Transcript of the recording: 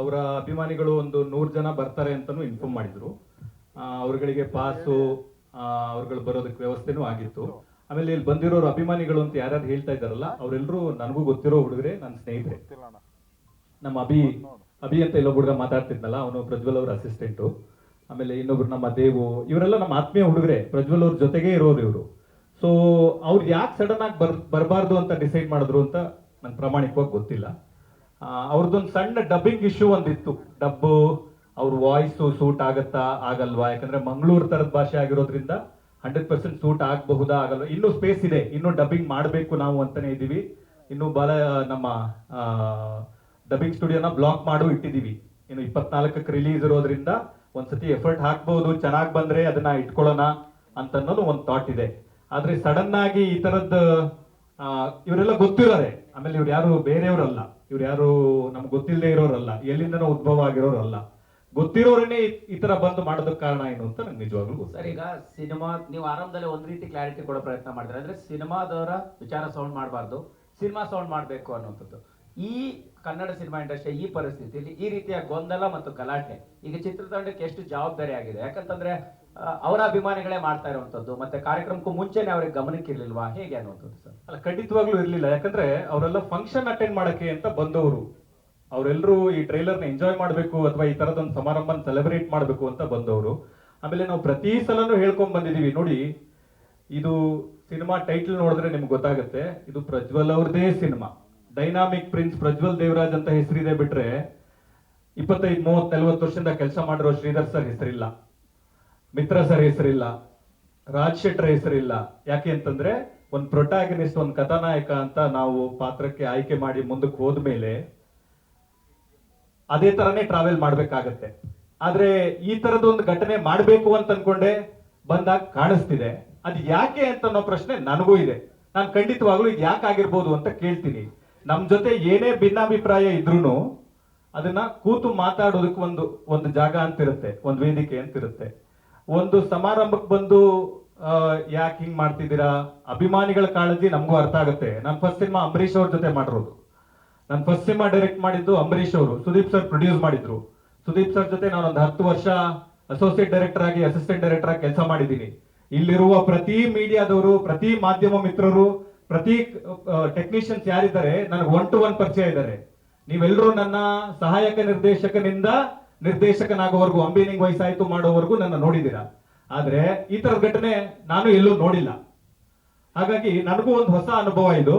ಅವರ ಅಭಿಮಾನಿಗಳು ಒಂದು 100 ಜನ ಬರ್ತಾರೆ ಅಂತಾನು ಇನ್ಫಾರ್ಮ್ ಮಾಡಿದ್ರು. ಅವ್ರಗಳಿಗೆ ಪಾಸು ಅವ್ರುಗಳು ಬರೋದಕ್ಕೆ ವ್ಯವಸ್ಥೆನೂ ಆಗಿತ್ತು. ಆಮೇಲೆ ಇಲ್ಲಿ ಬಂದಿರೋರು ಅಭಿಮಾನಿಗಳು ಅಂತ ಯಾರ್ಯಾರು ಹೇಳ್ತಾ ಇದ್ದಾರಲ್ಲ ಅವರೆಲ್ಲರೂ ನನಗೂ ಗೊತ್ತಿರೋ ಹುಡುಗರೆ, ನನ್ನ ಸ್ನೇಹಿತರೆ. ನಮ್ಮ ಅಭಿ ಅಂತ ಇಲ್ಲೊಬ್ಬ ಹುಡುಗ ಮಾತಾಡ್ತಿದ್ನಲ್ಲ, ಅವನು ಪ್ರಜ್ವಲ್ ಅವ್ರ ಅಸಿಸ್ಟೆಂಟು. ಆಮೇಲೆ ಇನ್ನೊಬ್ರು ನಮ್ಮ ದೇವು, ಇವರೆಲ್ಲ ನಮ್ಮ ಆತ್ಮೀಯ ಹುಡುಗರೆ, ಪ್ರಜ್ವಲ್ ಅವ್ರ ಜೊತೆಗೆ ಇರೋರು ಇವರು. ಸೊ ಅವ್ರು ಯಾಕೆ ಸಡನ್ ಆಗಿ ಬರಬಾರ್ದು ಅಂತ ಡಿಸೈಡ್ ಮಾಡಿದ್ರು ಅಂತ ನಂಗೆ ಪ್ರಾಮಾಣಿಕವಾಗಿ ಗೊತ್ತಿಲ್ಲ. ಅವ್ರದ್ದೊಂದು ಸಣ್ಣ ಡಬ್ಬಿಂಗ್ ಇಶ್ಯೂ ಒಂದಿತ್ತು. ಡಬ್ಬು ಅವ್ರ ವಾಯ್ಸು ಸೂಟ್ ಆಗತ್ತಾ ಆಗಲ್ವಾ, ಯಾಕಂದ್ರೆ ಮಂಗಳೂರು ತರದ ಭಾಷೆ ಆಗಿರೋದ್ರಿಂದ 100% ಸೂಟ್ ಆಗಬಹುದಾ ಆಗಲ್ವಾ, ಇನ್ನೂ ಸ್ಪೇಸ್ ಇದೆ, ಇನ್ನೂ ಡಬ್ಬಿಂಗ್ ಮಾಡಬೇಕು ನಾವು ಅಂತಾನೆ ಇದೀವಿ. ಇನ್ನು ನಮ್ಮ ಡಬ್ಬಿಂಗ್ ಸ್ಟುಡಿಯೋನ ಬ್ಲಾಕ್ ಮಾಡು ಇಟ್ಟಿದೀವಿ. ಇನ್ನು 24ಕ್ಕೆ ರಿಲೀಸ್ ಇರೋದ್ರಿಂದ ಒಂದ್ಸತಿ ಎಫರ್ಟ್ ಹಾಕ್ಬಹುದು, ಚೆನ್ನಾಗಿ ಬಂದ್ರೆ ಅದನ್ನ ಇಟ್ಕೊಳ್ಳೋಣ ಅಂತ ಅನ್ನೋದು ಒಂದು ಥಾಟ್ ಇದೆ. ಆದ್ರೆ ಸಡನ್ ಆಗಿ ಈ ತರದ್ ಇವರೆಲ್ಲ ಗೊತ್ತಿರೋರೆ, ಆಮೇಲೆ ಇವ್ರು ಯಾರು ಬೇರೆಯವರಲ್ಲ, ಇವ್ರು ಯಾರು ನಮ್ಗೆ ಗೊತ್ತಿಲ್ಲದೆ ಇರೋರಲ್ಲ, ಎಲ್ಲಿಂದನೋ ಉದ್ಭವ ಆಗಿರೋರಲ್ಲ, ಗೊತ್ತಿರೋರನ್ನೇ ಈ ತರ ಬಂದು ಮಾಡೋದಕ್ಕೆ ಕಾರಣ ಏನು ಅಂತ ನಂಗೆ ನಿಜವಾಗ್ಲೂ ಸರ್. ಈಗ ಸಿನಿಮಾ ನೀವು ಆರಂಭದಲ್ಲಿ ಒಂದ್ ರೀತಿ ಕ್ಲಾರಿಟಿ ಕೊಡೋ ಪ್ರಯತ್ನ ಮಾಡಿದ್ರೆ, ಅಂದ್ರೆ ಸಿನಿಮಾದವರ ವಿಚಾರ ಸೌಂಡ್ ಮಾಡಬಾರ್ದು, ಸಿನಿಮಾ ಸೌಂಡ್ ಮಾಡಬೇಕು ಅನ್ನುವಂಥದ್ದು. ಈ ಕನ್ನಡ ಸಿನಿಮಾ ಇಂಡಸ್ಟ್ರಿ ಈ ಪರಿಸ್ಥಿತಿಯಲ್ಲಿ ಈ ರೀತಿಯ ಗೊಂದಲ ಮತ್ತು ಗಲಾಟೆ ಈಗ ಚಿತ್ರತಂಡಕ್ಕೆ ಎಷ್ಟು ಜವಾಬ್ದಾರಿ ಆಗಿದೆ? ಯಾಕಂತಂದ್ರೆ ಅವರ ಅಭಿಮಾನಿಗಳೇ ಮಾಡ್ತಾ ಇರುವಂತದ್ದು, ಮತ್ತೆ ಕಾರ್ಯಕ್ರಮಕ್ಕೂ ಮುಂಚೆನೆ ಅವ್ರಿಗೆ ಗಮನಕ್ಕೆ ಇರ್ಲಿಲ್ವಾ, ಹೇಗೆ ಅನ್ನುವಂಥದ್ದು ಸರ್? ಅಲ್ಲ, ಖಂಡಿತವಾಗ್ಲೂ ಇರ್ಲಿಲ್ಲ. ಯಾಕಂದ್ರೆ ಅವರೆಲ್ಲ ಫಂಕ್ಷನ್ ಅಟೆಂಡ್ ಮಾಡಕ್ಕೆ ಅಂತ ಬಂದವರು, ಅವರೆಲ್ಲರೂ ಈ ಟ್ರೈಲರ್ನ ಎಂಜಾಯ್ ಮಾಡಬೇಕು ಅಥವಾ ಈ ತರದೊಂದು ಸಮಾರಂಭನ ಸೆಲೆಬ್ರೇಟ್ ಮಾಡಬೇಕು ಅಂತ ಬಂದವರು. ಆಮೇಲೆ ನಾವು ಪ್ರತಿ ಸಲನೂ ಹೇಳ್ಕೊಂಡ್ ಬಂದಿದೀವಿ, ನೋಡಿ ಇದು ಸಿನಿಮಾ ಟೈಟಲ್ ನೋಡಿದ್ರೆ ನಿಮ್ಗೆ ಗೊತ್ತಾಗುತ್ತೆ, ಇದು ಪ್ರಜ್ವಲ್ ಅವ್ರದೇ cinema. Dynamic prince Prajwal Devaraj ಅಂತ ಹೆಸರಿದೆ ಬಿಟ್ರೆ 25, 30, 40 ವರ್ಷದಿಂದ ಕೆಲಸ ಮಾಡಿರೋ ಶ್ರೀಧರ್ ಸರ್ ಹೆಸರಿಲ್ಲ, ಮಿತ್ರ ಸರ್ ಹೆಸರಿಲ್ಲ, ರಾಜ್ ಶೆಟ್ಟರ್ ಹೆಸರಿಲ್ಲ. ಯಾಕೆ ಅಂತಂದ್ರೆ ಒಂದು ಪ್ರೊಟಾಗನಿಸ್ಟ್, ಒಂದು ಕಥಾನಾಯಕ ಅಂತ ನಾವು ಪಾತ್ರಕ್ಕೆ ಆಯ್ಕೆ ಮಾಡಿ ಮುಂದಕ್ಕೆ ಹೋದ್ಮೇಲೆ ಅದೇ ತರನೇ ಟ್ರಾವೆಲ್ ಮಾಡ್ಬೇಕಾಗತ್ತೆ. ಆದ್ರೆ ಈ ತರದೊಂದು ಘಟನೆ ಮಾಡ್ಬೇಕು ಅಂತ ಅನ್ಕೊಂಡೆ ಬಂದಾಗ ಕಾಣಿಸ್ತಿದೆ. ಅದು ಯಾಕೆ ಅಂತ ಅನ್ನೋ ಪ್ರಶ್ನೆ ನನಗೂ ಇದೆ. ನಾನು ಖಂಡಿತವಾಗ್ಲೂ ಇದು ಯಾಕೆ ಆಗಿರ್ಬೋದು ಅಂತ ಕೇಳ್ತೀನಿ. ನಮ್ ಜೊತೆ ಏನೇ ಭಿನ್ನಾಭಿಪ್ರಾಯ ಇದ್ರೂನು ಅದನ್ನ ಕೂತು ಮಾತಾಡೋದಕ್ಕೆ ಒಂದು ಜಾಗ ಅಂತಿರುತ್ತೆ, ಒಂದು ವೇದಿಕೆ ಅಂತಿರುತ್ತೆ. ಒಂದು ಸಮಾರಂಭಕ್ಕೆ ಬಂದು ಯಾಕೆ ಹಿಂಗ್ ಮಾಡ್ತಿದ್ದೀರಾ, ಅಭಿಮಾನಿಗಳ ಕಾಳಜಿ ನಮಗೂ ಅರ್ಥ ಆಗುತ್ತೆ. ನಾನು ಫಸ್ಟ್ ಸಿನಿಮಾ ಅಂಬರೀಶ್ ಅವ್ರ ಜೊತೆ ಮಾಡಿರೋದು, ನಾನು ಫಸ್ಟ್ ಸಿನಿಮಾ ಡೈರೆಕ್ಟ್ ಮಾಡಿದ್ದು ಅಂಬರೀಶ್ ಅವರು, ಸುದೀಪ್ ಸರ್ ಪ್ರೊಡ್ಯೂಸ್ ಮಾಡಿದ್ರು. ಸುದೀಪ್ ಸರ್ ಜೊತೆ ನಾನು ಒಂದು 10 ವರ್ಷ ಅಸೋಸಿಯೇಟ್ ಡೈರೆಕ್ಟರ್ ಆಗಿ, ಅಸಿಸ್ಟೆಂಟ್ ಡೈರೆಕ್ಟರ್ ಆಗಿ ಕೆಲಸ ಮಾಡಿದ್ದೀನಿ. ಇಲ್ಲಿರುವ ಪ್ರತಿ ಮೀಡಿಯಾದವರು, ಪ್ರತಿ ಮಾಧ್ಯಮ ಮಿತ್ರರು, ಪ್ರತಿ ಟೆಕ್ನಿಷಿಯನ್ಸ್ ಯಾರಿದ್ದಾರೆ ನನಗೆ 1 to 1 ಪರಿಚಯ ಇದ್ದಾರೆ. ನೀವೆಲ್ಲರೂ ನನ್ನ ಸಹಾಯಕ ನಿರ್ದೇಶಕನಿಂದ ನಿರ್ದೇಶಕನಾಗೋವರೆಗೂ, ಅಂಬಿನಿಂಗ್ ವಯಸ್ಸಾಯ್ತು ಮಾಡೋವರೆಗೂ ನನ್ನ ನೋಡಿದ್ದೀರಾ. ಆದ್ರೆ ಈ ತರದ ಘಟನೆ ನಾನು ಎಲ್ಲೂ ನೋಡಿಲ್ಲ. ಹಾಗಾಗಿ ನನಗೂ ಒಂದು ಹೊಸ ಅನುಭವ ಇದು.